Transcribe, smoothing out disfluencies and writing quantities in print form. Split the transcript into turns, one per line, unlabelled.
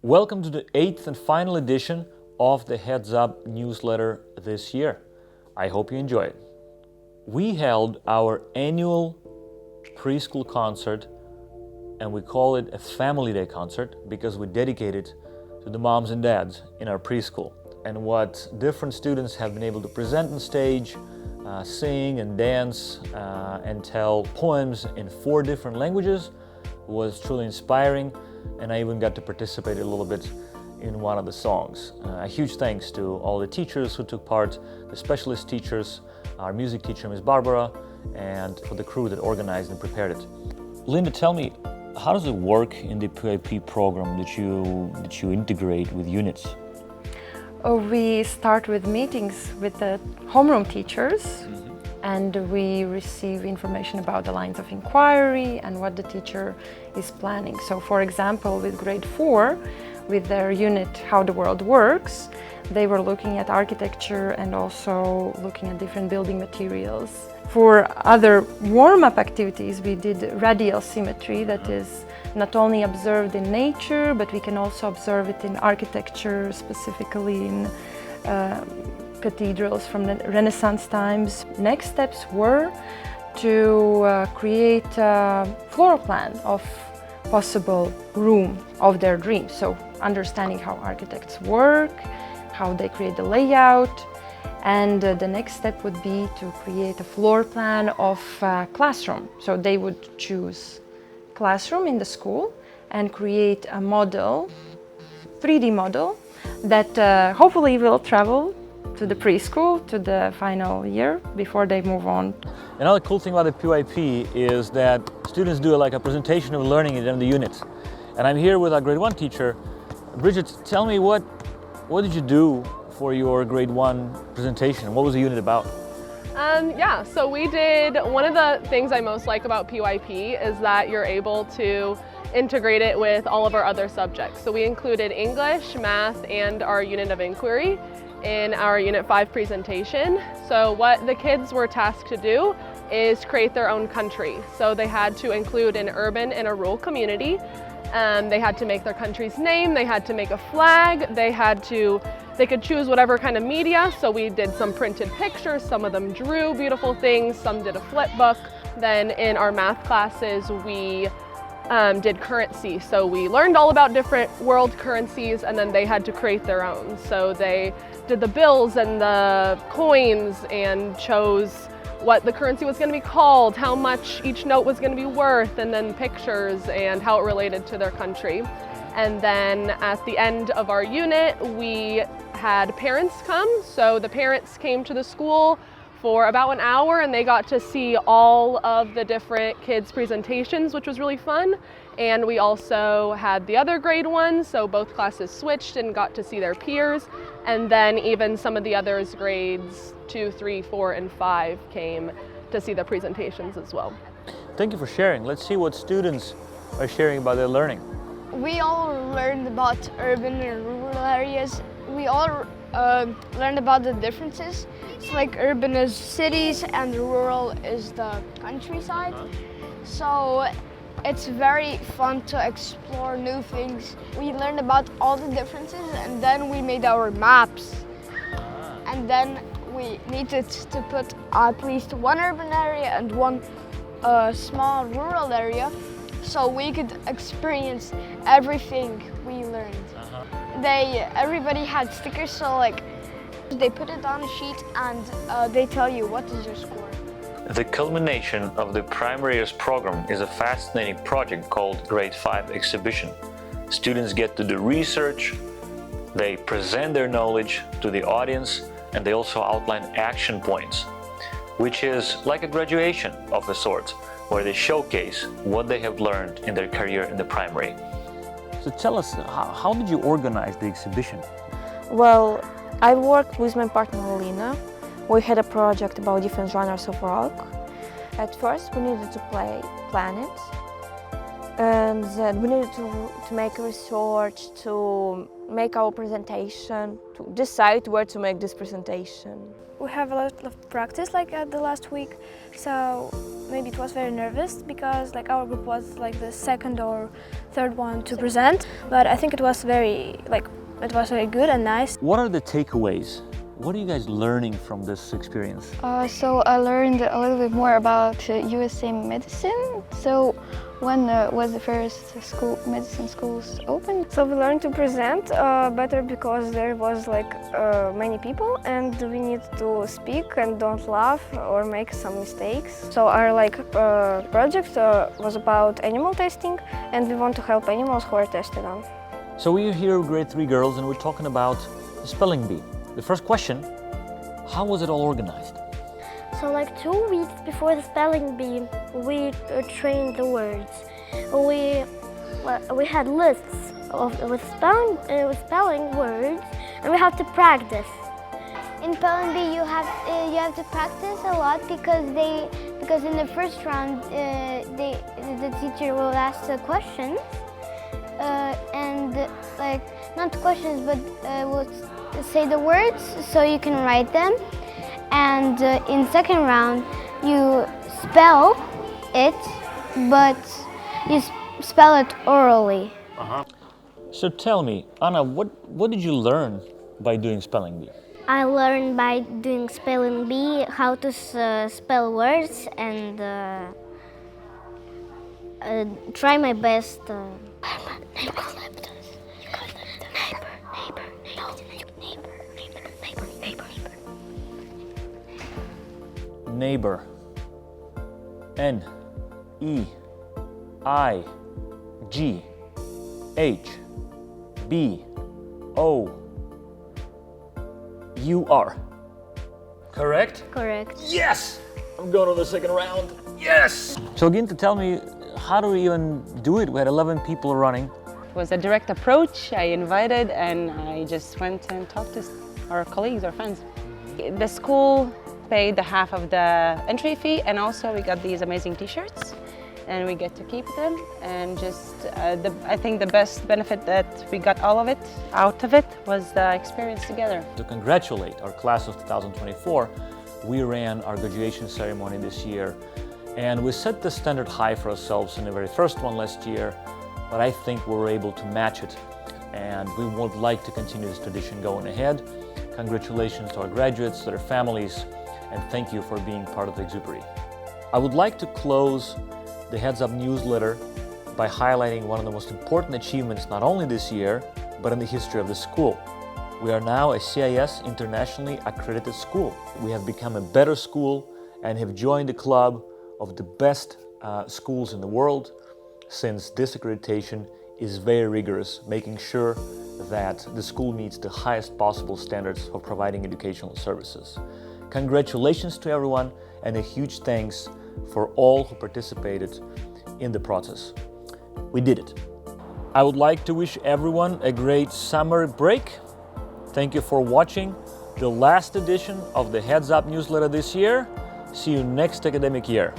Welcome to the 8th and final edition of the HeadsUp newsletter this year. I hope you enjoy it. We held our annual preschool concert, and we call it a Family Day concert because we dedicate it to the moms and dads in our preschool. And what different students have been able to present on stage, sing and dance and tell poems in 4 different languages was truly inspiring, and I even got to participate a little bit in one of the songs. A huge thanks to all the teachers who took part, the specialist teachers, our music teacher, Ms. Barbara, and for the crew that organized and prepared it. Linda, tell me, how does it work in the PIP program that you integrate with units?
We start with meetings with the homeroom teachers, and we receive information about the lines of inquiry and what the teacher is planning. So, for example, with grade 4, with their unit How the World Works, they were looking at architecture and also looking at different building materials. For other warm-up activities, we did radial symmetry, that is not only observed in nature, but we can also observe it in architecture, specifically in cathedrals from the Renaissance times. Next steps were to create a floor plan of possible room of their dreams. So understanding how architects work, how they create the layout, and the next step would be to create a floor plan of classroom. So they would choose classroom in the school and create a model, 3D model, that hopefully will travel to the preschool, to the final year, before they move on.
Another cool thing about the PYP is that students do like a presentation of learning in the unit. And I'm here with our grade 1 teacher. Bridget, tell me, what did you do for your grade 1 presentation? What was the unit about?
So we did, one of the things I most like about PYP is that you're able to integrate it with all of our other subjects. So we included English, math, and our unit of inquiry in our Unit 5 presentation. So what the kids were tasked to do is create their own country. So they had to include an urban and a rural community. They had to make their country's name, they had to make a flag, they could choose whatever kind of media. So we did some printed pictures, some of them drew beautiful things, some did a flip book. Then in our math classes, we did currency. So we learned all about different world currencies, and then they had to create their own. So they did the bills and the coins and chose what the currency was going to be called, how much each note was going to be worth, and then pictures and how it related to their country. And then at the end of our unit, we had parents come. So the parents came to the school for about an hour, and they got to see all of the different kids' presentations, which was really fun. And we also had the other grade 1s, so both classes switched and got to see their peers. And then even some of the others, grades 2, 3, 4, and 5 came to see the presentations as well.
Thank you for sharing. Let's see what students are sharing about their learning.
We all learned about urban and rural areas. We all learned about the differences. It's like urban is cities and rural is the countryside. So it's very fun to explore new things. We learned about all the differences, and then we made our maps. And then we needed to put at least one urban area and one small rural area, so we could experience everything we learned. Everybody had stickers, so like they put it on a sheet and they tell you what is your score.
The culmination of the primary years program is a fascinating project called Grade 5 Exhibition. Students get to do research, they present their knowledge to the audience, and they also outline action points, which is like a graduation of a sort, where they showcase what they have learned in their career in the primary. So tell us, how did you organize the exhibition?
Well, I worked with my partner Alina. We had a project about different genres of rock. At first we needed to plan it, and then we needed to make research, to make our presentation, to decide where to make this presentation.
We have a lot of practice like at the last week, so maybe it was very nervous because like our group was like the second or third one to present, but I think it was very good and nice.
What are the takeaways? What are you guys learning from this experience?
So I learned a little bit more about USA medicine. So when was the first medicine schools open?
So we learned to present better because there was like many people and we need to speak and don't laugh or make some mistakes. So our project was about animal testing and we want to help animals who are tested on.
So we are here with grade 3 girls and we're talking about the spelling bee. The first question, how was it all organized?
So like 2 weeks before the spelling bee, we trained the words. We had lists with spelling words, and we have to practice.
In spelling bee, you have to practice a lot because in the first round, the teacher will ask the questions, and like not questions, but will say the words so you can write them. And in second round, you spell it, but you spell it orally.
So tell me, Anna, what did you learn by doing spelling bee?
I learned by doing spelling bee how to spell words and try my best.
Neighbor. N-E-I-G-H-B-O-U-R. Correct?
Correct.
Yes! I'm going to the second round. Yes! So again, to tell me, how do we even do it? We had 11 people running.
It was a direct approach. I invited and I just went and talked to our colleagues, our friends. The school paid the half of the entry fee, and also we got these amazing t-shirts and we get to keep them, and just I think the best benefit that we got out of it was the experience together.
To congratulate our class of 2024, we ran our graduation ceremony this year, and we set the standard high for ourselves in the very first one last year, but I think we were able to match it, and we would like to continue this tradition going ahead. Congratulations to our graduates, to their families, and thank you for being part of the Exupery. I would like to close the HeadsUp newsletter by highlighting one of the most important achievements not only this year, but in the history of the school. We are now a CIS internationally accredited school. We have become a better school and have joined the club of the best schools in the world, since this accreditation is very rigorous, making sure that the school meets the highest possible standards for providing educational services. Congratulations to everyone, and a huge thanks for all who participated in the process. We did it. I would like to wish everyone a great summer break. Thank you for watching the last edition of the HeadsUp newsletter this year. See you next academic year.